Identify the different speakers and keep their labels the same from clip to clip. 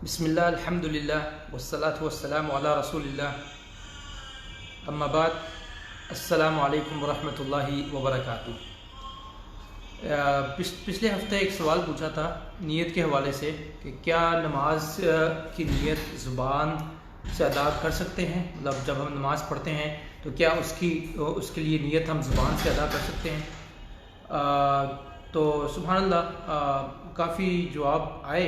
Speaker 1: بسم اللہ الحمدللہ والصلاة والسلام علی رسول اللہ اما بعد السلام علیکم ورحمۃ اللہ وبرکاتہ۔ پچھلے ہفتے ایک سوال پوچھا تھا نیت کے حوالے سے کہ کیا نماز کی نیت زبان سے ادا کر سکتے ہیں، مطلب جب ہم نماز پڑھتے ہیں تو کیا اس کے لیے نیت ہم زبان سے ادا کر سکتے ہیں؟ تو سبحان اللہ کافی جواب آئے،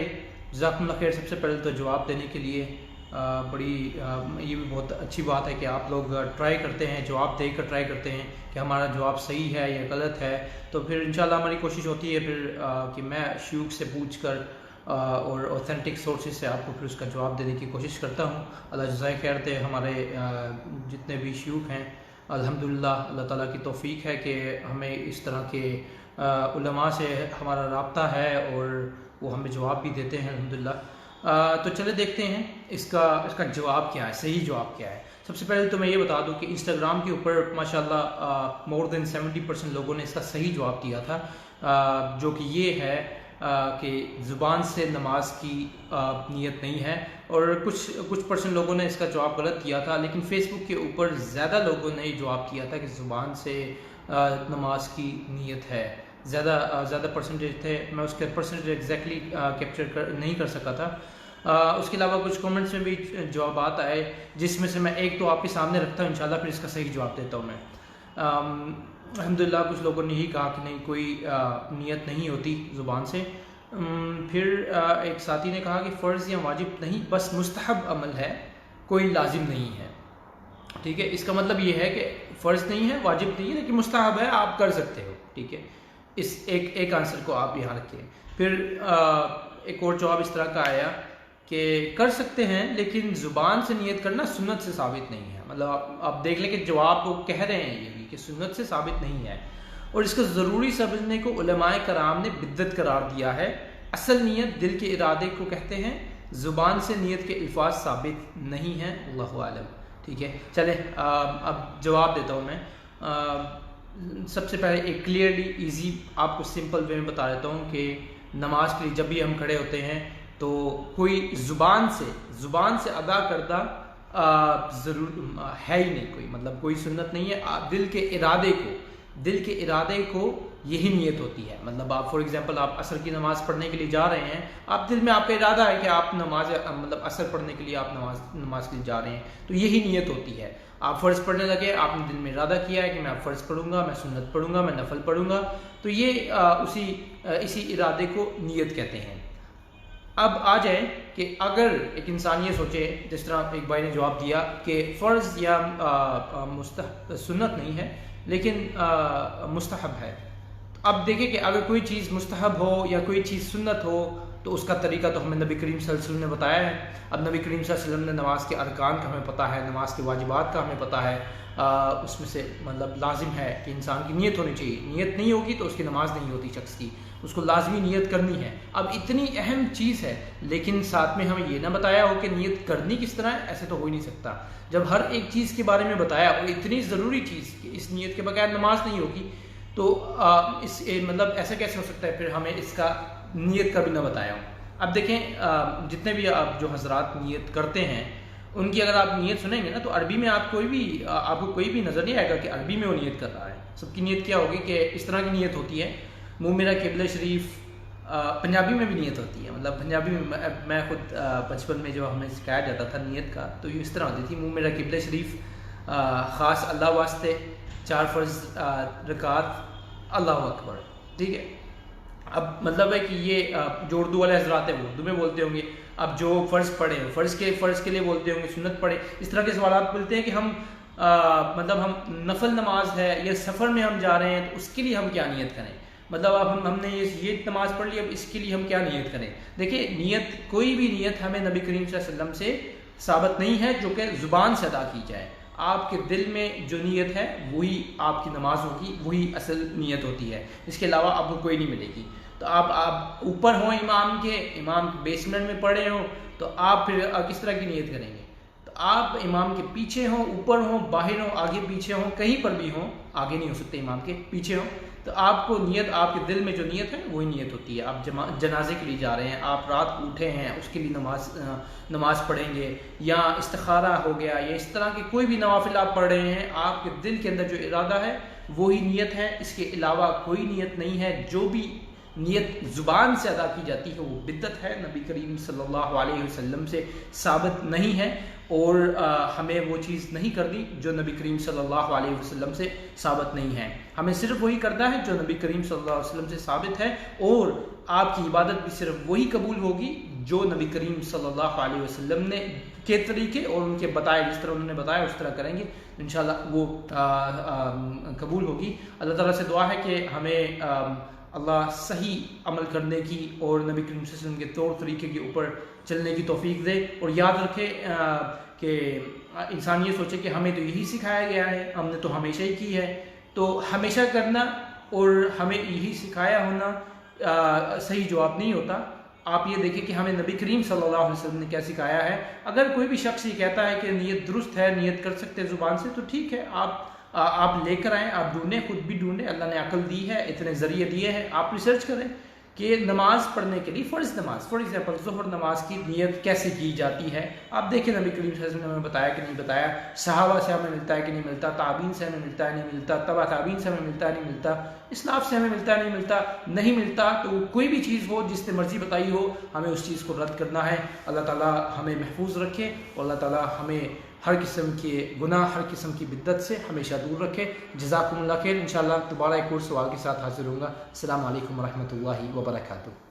Speaker 1: جزاکم اللہ خیر۔ سب سے پہلے تو جواب دینے کے لیے یہ بھی بہت اچھی بات ہے کہ آپ لوگ ٹرائی کرتے ہیں، جواب دے کر ٹرائی کرتے ہیں کہ ہمارا جواب صحیح ہے یا غلط ہے۔ تو پھر انشاءاللہ ہماری کوشش ہوتی ہے پھر کہ میں شیوخ سے پوچھ کر اور اوتھینٹک سورسز سے آپ کو پھر اس کا جواب دینے کی کوشش کرتا ہوں۔ اللہ جزائے خیر دے۔ ہمارے جتنے بھی شیوخ ہیں الحمدللہ اللہ تعالیٰ کی توفیق ہے کہ ہمیں اس طرح کے علماء سے ہمارا رابطہ ہے اور وہ ہمیں جواب بھی دیتے ہیں الحمدللہ۔ تو چلے دیکھتے ہیں اس کا جواب کیا ہے، صحیح جواب کیا ہے۔ سب سے پہلے تو میں یہ بتا دوں کہ انسٹاگرام کے اوپر ماشاءاللہ مور دین 70% لوگوں نے اس کا صحیح جواب دیا تھا، جو کہ یہ ہے کہ زبان سے نماز کی نیت نہیں ہے، اور کچھ پرسنٹ لوگوں نے اس کا جواب غلط کیا تھا۔ لیکن فیس بک کے اوپر زیادہ لوگوں نے جواب کیا تھا کہ زبان سے نماز کی نیت ہے، زیادہ پرسنٹیج تھے۔ میں اس کے پرسنٹیج ایگزیکٹلی کیپچر نہیں کر سکا تھا۔ اس کے علاوہ کچھ کومنٹس میں بھی جوابات آئے، جس میں سے میں ایک تو آپ کے سامنے رکھتا ہوں انشاءاللہ، پھر اس کا صحیح جواب دیتا ہوں میں۔ الحمدللہ کچھ لوگوں نے ہی کہا کہ نہیں، کوئی نیت نہیں ہوتی زبان سے۔ پھر ایک ساتھی نے کہا کہ فرض یا واجب نہیں، بس مستحب عمل ہے، کوئی لازم نہیں ہے۔ ٹھیک ہے، اس کا مطلب یہ ہے کہ فرض نہیں ہے، واجب نہیں ہے، لیکن مستحب ہے، آپ کر سکتے ہو۔ ٹھیک ہے، اس ایک آنسر کو آپ یہاں رکھیں۔ پھر ایک اور جواب اس طرح کا آیا کہ کر سکتے ہیں لیکن زبان سے نیت کرنا سنت سے ثابت نہیں ہے۔ مطلب آپ دیکھ لیں کہ جواب کو کہہ رہے ہیں یہ بھی کہ سنت سے ثابت نہیں ہے، اور اس کو ضروری سمجھنے کو علماء کرام نے بدعت قرار دیا ہے۔ اصل نیت دل کے ارادے کو کہتے ہیں، زبان سے نیت کے الفاظ ثابت نہیں ہیں، اللہ عالم۔ ٹھیک ہے، چلے اب جواب دیتا ہوں میں۔ سب سے پہلے ایک کلیئرلی ایزی آپ کو سمپل وے میں بتا دیتا ہوں کہ نماز کے لیے جب بھی ہم کھڑے ہوتے ہیں تو کوئی زبان سے ادا کردہ ضرور ہے ہی نہیں، کوئی مطلب کوئی سنت نہیں ہے۔ دل کے ارادے کو یہی نیت ہوتی ہے۔ مطلب آپ فار ایگزامپل آپ عصر کی نماز پڑھنے کے لیے جا رہے ہیں، آپ دل میں آپ کا ارادہ ہے کہ آپ مطلب عصر پڑھنے کے لیے آپ نماز کے لیے جا رہے ہیں، تو یہی نیت ہوتی ہے۔ آپ فرض پڑھنے لگے، آپ نے دل میں ارادہ کیا ہے کہ میں فرض پڑھوں گا، میں سنت پڑھوں گا، میں نفل پڑھوں گا، تو یہ اسی ارادے کو نیت کہتے ہیں۔ اب آ جائیں کہ اگر ایک انسان یہ سوچے، جس طرح ایک بھائی نے جواب دیا کہ فرض یا سنت نہیں ہے لیکن مستحب ہے، اب دیکھیں کہ اگر کوئی چیز مستحب ہو یا کوئی چیز سنت ہو تو اس کا طریقہ تو ہمیں نبی کریم صلی اللہ علیہ وسلم نے بتایا ہے۔ اب نبی کریم صلی اللہ علیہ وسلم نے نماز کے ارکان کا ہمیں پتہ ہے، نماز کے واجبات کا ہمیں پتہ ہے، اس میں سے مطلب لازم ہے کہ انسان کی نیت ہونی چاہیے۔ نیت نہیں ہوگی تو اس کی نماز نہیں ہوتی شخص کی، اس کو لازمی نیت کرنی ہے۔ اب اتنی اہم چیز ہے لیکن ساتھ میں ہمیں یہ نہ بتایا ہو کہ نیت کرنی کس طرح ہے، ایسے تو ہو ہی نہیں سکتا۔ جب ہر ایک چیز کے بارے میں بتایا اور اتنی ضروری چیز کہ اس نیت کے بغیر نماز نہیں ہوگی، تو مطلب ایسا کیسے ہو سکتا ہے پھر ہمیں اس کا نیت کا بھی نہ بتایا ہو۔ اب دیکھیں جتنے بھی آپ جو حضرات نیت کرتے ہیں ان کی اگر آپ نیت سنیں گے نا تو عربی میں آپ کو کوئی بھی نظر نہیں آئے گا کہ عربی میں وہ نیت کر رہا ہے۔ سب کی نیت کیا ہوگی کہ اس طرح کی نیت ہوتی ہے، منہ میرا قبلہ شریف۔ پنجابی میں بھی نیت ہوتی ہے، مطلب پنجابی میں خود بچپن میں جو ہمیں سکھایا جاتا تھا نیت کا، تو یہ اس طرح ہوتی تھی، منہ میرا قبلہ شریف، خاص اللہ واسطے، 4 فرض رکعت، اللہ اکبر۔ ٹھیک ہے، اب مطلب ہے کہ یہ جو اردو والے حضرات ہیں وہ اردو میں بولتے ہوں گے، اب جو فرض پڑھے فرض کے لیے بولتے ہوں گے، سنت پڑھے، اس طرح کے سوالات ملتے ہیں کہ ہم مطلب ہم نفل نماز ہے یا سفر میں ہم جا رہے ہیں تو اس کے لیے ہم کیا نیت کریں، مطلب اب ہم نے یہ نماز پڑھ لی، اب اس کے لیے ہم کیا نیت کریں۔ دیکھیں نیت، کوئی بھی نیت ہمیں نبی کریم صلی اللہ علیہ وسلم سے ثابت نہیں ہے جو کہ زبان سے ادا کی جائے۔ آپ کے دل میں جو نیت ہے وہی آپ کی نماز ہوگی، وہی اصل نیت ہوتی ہے، اس کے علاوہ آپ کو کوئی نہیں ملے گی۔ تو آپ اوپر ہوں امام کے بیسمنٹ میں پڑے ہوں تو آپ پھر کس طرح کی نیت کریں گے؟ تو آپ امام کے پیچھے ہوں، اوپر ہوں، باہر ہوں، آگے پیچھے ہوں، کہیں پر بھی ہوں، آگے نہیں ہو سکتے امام کے، پیچھے ہوں، تو آپ کو نیت، آپ کے دل میں جو نیت ہے وہی نیت ہوتی ہے. آپ جنازے کے لیے جا رہے ہیں، آپ رات کو اٹھے ہیں، اس کے لیے نماز پڑھیں گے، یا استخارہ ہو گیا، یا اس طرح کے کوئی بھی نوافل آپ پڑھ رہے ہیں، آپ کے دل کے اندر جو ارادہ ہے وہی نیت ہے، اس کے علاوہ کوئی نیت نہیں ہے. جو بھی نیت زبان سے ادا کی جاتی ہے وہ بدعت ہے، نبی کریم صلی اللہ علیہ وسلم سے ثابت نہیں ہے، اور ہمیں وہ چیز نہیں کرنی جو نبی کریم صلی اللہ علیہ وسلم سے ثابت نہیں ہے. ہمیں صرف وہی کرنا ہے جو نبی کریم صلی اللہ علیہ وسلم سے ثابت ہے، اور آپ کی عبادت بھی صرف وہی قبول ہوگی جو نبی کریم صلی اللہ علیہ وسلم نے کے طریقے اور ان کے بتائے، جس طرح انہوں نے بتایا اس طرح کریں گے انشاءاللہ وہ قبول ہوگی. اللہ تعالیٰ سے دعا ہے کہ ہمیں اللہ صحیح عمل کرنے کی اور نبی کریم صلی اللہ علیہ وسلم کے طور طریقے کے اوپر چلنے کی توفیق دے. اور یاد رکھے کہ انسان یہ سوچے کہ ہمیں تو یہی سکھایا گیا ہے، ہم نے تو ہمیشہ ہی کی ہے، تو ہمیشہ کرنا اور ہمیں یہی سکھایا ہونا صحیح جواب نہیں ہوتا. آپ یہ دیکھیں کہ ہمیں نبی کریم صلی اللہ علیہ وسلم نے کیا سکھایا ہے. اگر کوئی بھی شخص یہ کہتا ہے کہ نیت درست ہے، نیت کر سکتے ہیں زبان سے، تو ٹھیک ہے، آپ لے کر آئیں، آپ ڈھونڈیں، خود بھی ڈھونڈیں. اللہ نے عقل دی ہے، اتنے ذریعے دیے ہیں، آپ ریسرچ کریں کہ نماز پڑھنے کے لیے فرض نماز، فار ایگزامپل ظہر نماز کی نیت کیسے کی جاتی ہے. آپ دیکھیں نبی کریم صلی اللہ علیہ وسلم نے ہمیں بتایا کہ نہیں بتایا، صحابہ سے ہمیں ملتا ہے کہ نہیں ملتا، تابعین سے ہمیں ملتا ہے نہیں ملتا، تبع تابعین سے ہمیں ملتا ہے نہیں ملتا، اسلاف سے ہمیں ملتا ہے نہیں ملتا. تو کوئی بھی چیز ہو جس نے مرضی بتائی ہو، ہمیں اس چیز کو رد کرنا ہے. اللہ تعالیٰ ہمیں محفوظ رکھے، اور اللہ تعالیٰ ہمیں ہر قسم کے گناہ، ہر قسم کی بدعت سے ہمیشہ دور رکھے. جزاکم اللہ خیر. انشاءاللہ دوبارہ ایک اور سوال کے ساتھ حاضر ہوں گا. السلام علیکم ورحمۃ اللہ وبرکاتہ.